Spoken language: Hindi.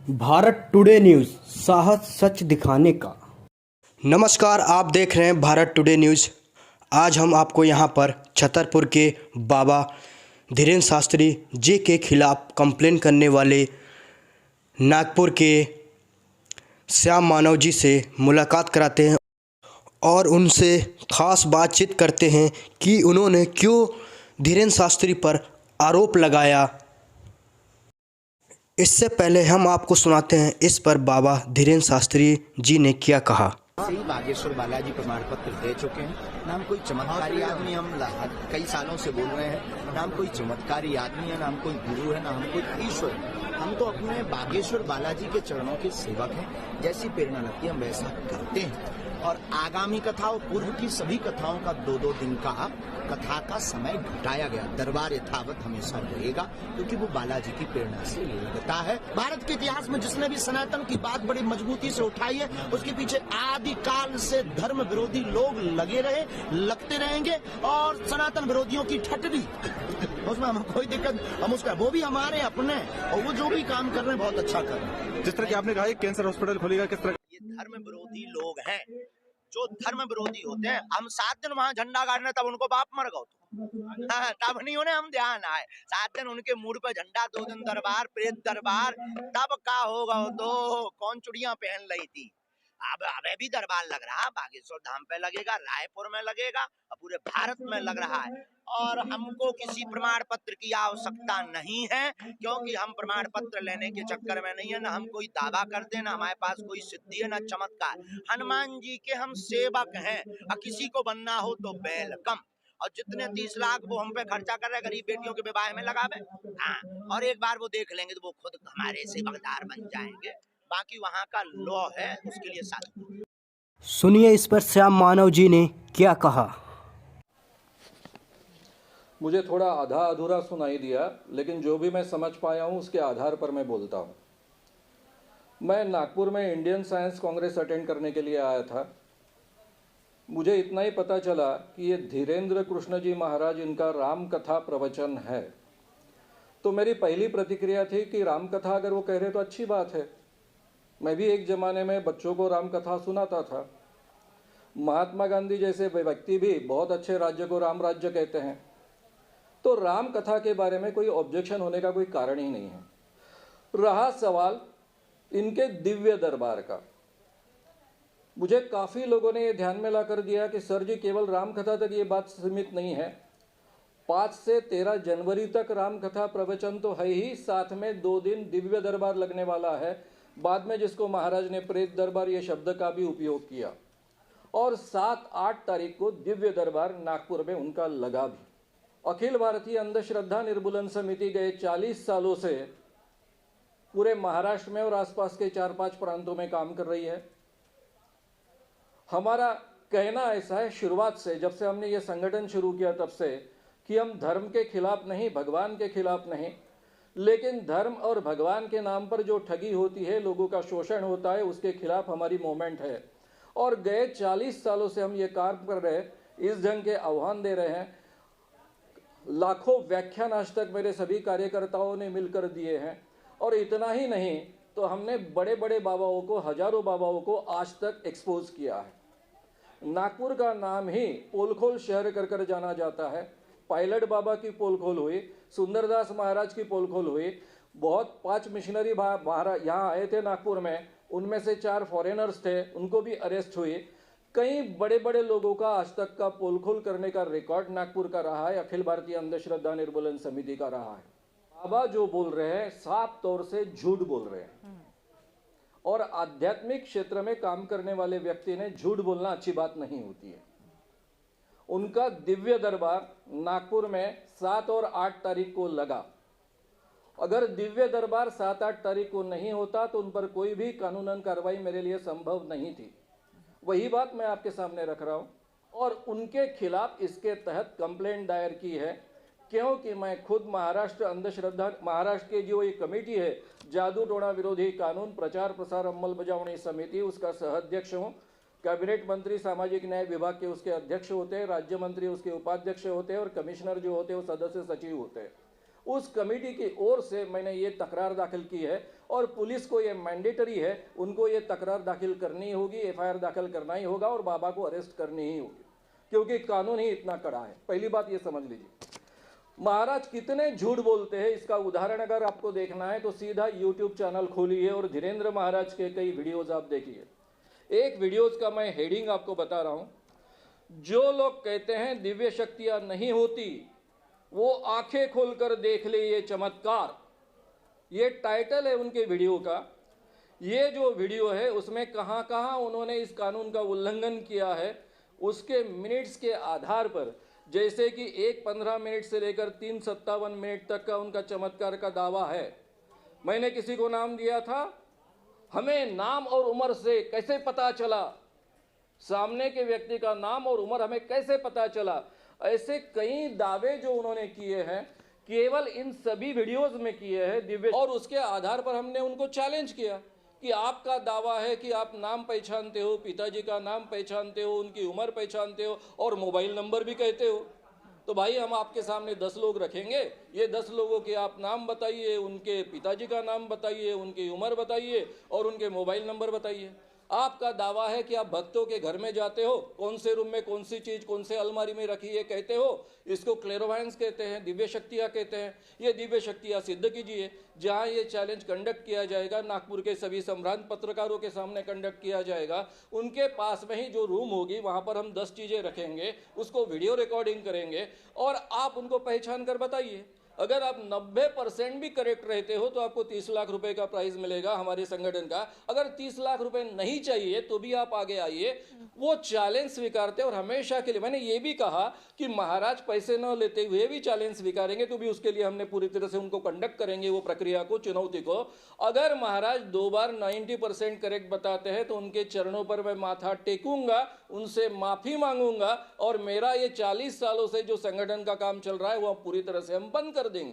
भारत टुडे न्यूज़, साहस सच दिखाने का। नमस्कार, आप देख रहे हैं भारत टुडे न्यूज़। आज हम आपको यहां पर छतरपुर के बाबा धीरेन्द्र शास्त्री जी के खिलाफ कंप्लेन करने वाले नागपुर के श्याम मानव जी से मुलाकात कराते हैं और उनसे ख़ास बातचीत करते हैं कि उन्होंने क्यों धीरेन्द्र शास्त्री पर आरोप लगाया। इससे पहले हम आपको सुनाते हैं इस पर बाबा धीरेन्द्र शास्त्री जी ने क्या कहा। से ही बागेश्वर बालाजी प्रमाण पत्र दे चुके हैं। ना हम कोई चमत्कारी आदमी, हम कई सालों से बोल रहे हैं, ना हम कोई चमत्कारी आदमी है, ना हम कोई गुरु है, ना हम कोई ईश्वर है। हम तो अपने बागेश्वर बालाजी के चरणों के सेवक हैं। जैसी प्रेरणा लगती है हम वैसा करते हैं। और आगामी कथा और पूर्व की सभी कथाओं का 2-2 दिन का कथा का समय घटाया गया। दरबार यथावत हमेशा रहेगा क्योंकि वो बालाजी की प्रेरणा से लगता है। भारत के इतिहास में जिसने भी सनातन की बात बड़ी मजबूती से उठाई है, उसके पीछे आदि काल से धर्म विरोधी लोग लगे रहे, लगते रहेंगे और सनातन विरोधियों की ठटरी उसमें हमें कोई दिक्कत, हम उसका वो भी हमारे अपने, और वो जो भी काम कर रहे हैं बहुत अच्छा कर रहे हैं। जिस तरह की आपने कहा कैंसर हॉस्पिटल खोलेगा, किस तरह ये धर्म विरोधी लोग हैं, जो धर्म विरोधी होते हैं। हम 7 दिन वहां झंडा गाड़ने, तब उनको बाप मर गौ तब नहीं उन्हें हम ध्यान आए। 7 दिन उनके मूड पे झंडा, 2 दिन दरबार, प्रेत दरबार, तब का होगा तो कौन चुड़ियां पहन रही थी। अब अबे भी दरबार लग रहा, बागेश्वर धाम पे लगेगा, रायपुर में लगेगा और पूरे भारत में लग रहा है। और हमको किसी प्रमाण पत्र की आवश्यकता नहीं है, क्योंकि हम प्रमाण पत्र लेने के चक्कर में नहीं है। ना हम कोई दावा करते हैं, ना हमारे पास कोई सिद्धि है, ना चमत्कार। हनुमान जी के हम सेवक हैं और किसी को बनना हो तो वेलकम। और जितने 30 लाख वो हम पे खर्चा कर रहे हैं गरीब बेटियों के विवाह में लगावे, हाँ, और एक बार वो देख लेंगे तो वो खुद हमारे सेवकदार बन जाएंगे। बाकी वहाँ का लॉ है, उसके लिए साथ। सुनिए इस पर श्याम मानव जी ने क्या कहा। मुझे थोड़ा आधा अधूरा सुनाई दिया, लेकिन जो भी मैं समझ पाया हूँ उसके आधार पर मैं बोलता हूँ। मैं नागपुर में इंडियन साइंस कांग्रेस अटेंड करने के लिए आया था। मुझे इतना ही पता चला कि ये धीरेन्द्र कृष्ण जी महाराज इनका राम कथा प्रवचन है। तो मेरी पहली प्रतिक्रिया थी कि राम कथा अगर वो कह रहे तो अच्छी बात है। मैं भी एक ज़माने में बच्चों को राम कथा सुनाता था। महात्मा गांधी जैसे व्यक्ति भी बहुत अच्छे राज्य को राम राज्य कहते हैं। तो राम कथा के बारे में कोई ऑब्जेक्शन होने का कोई कारण ही नहीं है। रहा सवाल इनके दिव्य दरबार का, मुझे काफ़ी लोगों ने ये ध्यान में ला कर दिया कि सर जी केवल राम कथा तक ये बात सीमित नहीं है। 5 से 13 जनवरी तक राम कथा प्रवचन तो है ही, साथ में 2 दिन दिव्य दरबार लगने वाला है। बाद में जिसको महाराज ने प्रेत दरबार ये शब्द का भी उपयोग किया। और 7-8 तारीख को दिव्य दरबार नागपुर में उनका लगा भी। अखिल भारतीय अंधश्रद्धा निर्मूलन समिति गए 40 सालों से पूरे महाराष्ट्र में और आसपास के 4-5 प्रांतों में काम कर रही है। हमारा कहना ऐसा है शुरुआत से, जब से हमने ये संगठन शुरू किया तब से, कि हम धर्म के खिलाफ नहीं, भगवान के खिलाफ नहीं, लेकिन धर्म और भगवान के नाम पर जो ठगी होती है, लोगों का शोषण होता है, उसके खिलाफ हमारी मूवमेंट है। और गए 40 सालों से हम ये काम कर रहे हैं, इस ढंग के आह्वान दे रहे हैं। लाखों व्याख्यान आज तक मेरे सभी कार्यकर्ताओं ने मिलकर दिए हैं। और इतना ही नहीं तो हमने बड़े बड़े बाबाओं को, हजारों बाबाओं को आज तक एक्सपोज किया है। नागपुर का नाम ही पोलखोल शहर कर कर जाना जाता है। पायलट बाबा की पोलखोल हुई, सुंदरदास महाराज की पोलखोल हुई। बहुत 5 मिशनरी बाहर यहाँ आए थे नागपुर में, उनमें से 4 फॉरेनर्स थे, उनको भी अरेस्ट हुई। कई बड़े बड़े लोगों का आज तक का पोलखोल करने का रिकॉर्ड नागपुर का रहा है, अखिल भारतीय अंधश्रद्धा निर्मूलन समिति का रहा है। बाबा जो बोल रहे हैं साफ तौर से झूठ बोल रहे हैं। और आध्यात्मिक क्षेत्र में काम करने वाले व्यक्ति ने झूठ बोलना अच्छी बात नहीं होती है। उनका दिव्य दरबार नागपुर में 7 और 8 तारीख को लगा। अगर दिव्य दरबार 7-8 तारीख को नहीं होता तो उन पर कोई भी कानूनन कार्रवाई मेरे लिए संभव नहीं थी। वही बात मैं आपके सामने रख रहा हूं। और उनके खिलाफ इसके तहत कंप्लेंट दायर की है, क्योंकि मैं खुद महाराष्ट्र अंधश्रद्धा, महाराष्ट्र की जो एक कमेटी है जादू टोना विरोधी कानून प्रचार प्रसार अंमलबजावनी समिति, उसका सह अध्यक्ष हूँ। कैबिनेट मंत्री सामाजिक न्याय विभाग के उसके अध्यक्ष होते हैं, राज्य मंत्री उसके उपाध्यक्ष होते हैं और कमिश्नर जो होते हैं वो सदस्य सचिव होते हैं। उस कमेटी की ओर से मैंने ये तकरार दाखिल की है और पुलिस को ये मैंडेटरी है, उनको ये तकरार दाखिल करनी होगी, एफआईआर दाखिल करना ही होगा और बाबा को अरेस्ट करनी ही होगी, क्योंकि कानून ही इतना कड़ा है। पहली बात ये समझ लीजिए। महाराज कितने झूठ बोलते हैं, इसका उदाहरण अगर आपको देखना है तो सीधा यूट्यूब चैनल खोलिए और धीरेन्द्र महाराज के कई वीडियोज आप देखिए। एक वीडियोज का मैं हेडिंग आपको बता रहा हूं, जो लोग कहते हैं दिव्य शक्तियां नहीं होती वो आंखें खोलकर देख ले ये चमत्कार, ये टाइटल है उनके वीडियो का। ये जो वीडियो है उसमें कहां कहां उन्होंने इस कानून का उल्लंघन किया है उसके मिनट्स के आधार पर, जैसे कि 1:15 मिनट से लेकर 3:57 मिनट तक का उनका चमत्कार का दावा है। मैंने किसी को नाम दिया था, हमें नाम और उम्र से कैसे पता चला, सामने के व्यक्ति का नाम और उम्र हमें कैसे पता चला। ऐसे कई दावे जो उन्होंने किए हैं केवल इन सभी वीडियोस में किए हैं दिव्य, और उसके आधार पर हमने उनको चैलेंज किया कि आपका दावा है कि आप नाम पहचानते हो, पिताजी का नाम पहचानते हो, उनकी उम्र पहचानते हो और मोबाइल नंबर भी कहते हो, तो भाई हम आपके सामने 10 लोग रखेंगे, ये 10 लोगों के आप नाम बताइए, उनके पिताजी का नाम बताइए, उनकी उम्र बताइए और उनके मोबाइल नंबर बताइए। आपका दावा है कि आप भक्तों के घर में जाते हो, कौन से रूम में कौन सी चीज कौन से अलमारी में रखी है कहते हो, इसको क्लेरोवायंस कहते हैं, दिव्य शक्तियाँ कहते हैं। ये दिव्य शक्तियाँ सिद्ध कीजिए। जहाँ ये चैलेंज कंडक्ट किया जाएगा, नागपुर के सभी सम्रांत पत्रकारों के सामने कंडक्ट किया जाएगा, उनके पास में ही जो रूम होगी वहाँ पर हम 10 चीज़ें रखेंगे, उसको वीडियो रिकॉर्डिंग करेंगे और आप उनको पहचान कर बताइए। अगर आप 90% भी करेक्ट रहते हो तो आपको 30 लाख रुपए का प्राइज मिलेगा हमारे संगठन का। अगर 30 लाख रुपए नहीं चाहिए तो भी आप आगे आइए। वो चैलेंज स्वीकारते और हमेशा के लिए, मैंने ये भी कहा कि महाराज पैसे न लेते हुए भी चैलेंज स्वीकारेंगे, तो भी उसके लिए हमने पूरी तरह से उनको कंडक्ट करेंगे वो प्रक्रिया को, चुनौती को। अगर महाराज 2 बार 90% करेक्ट बताते हैं तो उनके चरणों पर मैं माथा टेकूंगा, उनसे माफी मांगूंगा और मेरा ये 40 सालों से जो संगठन का काम चल रहा है वह पूरी तरह से हम बंद कर देंगे।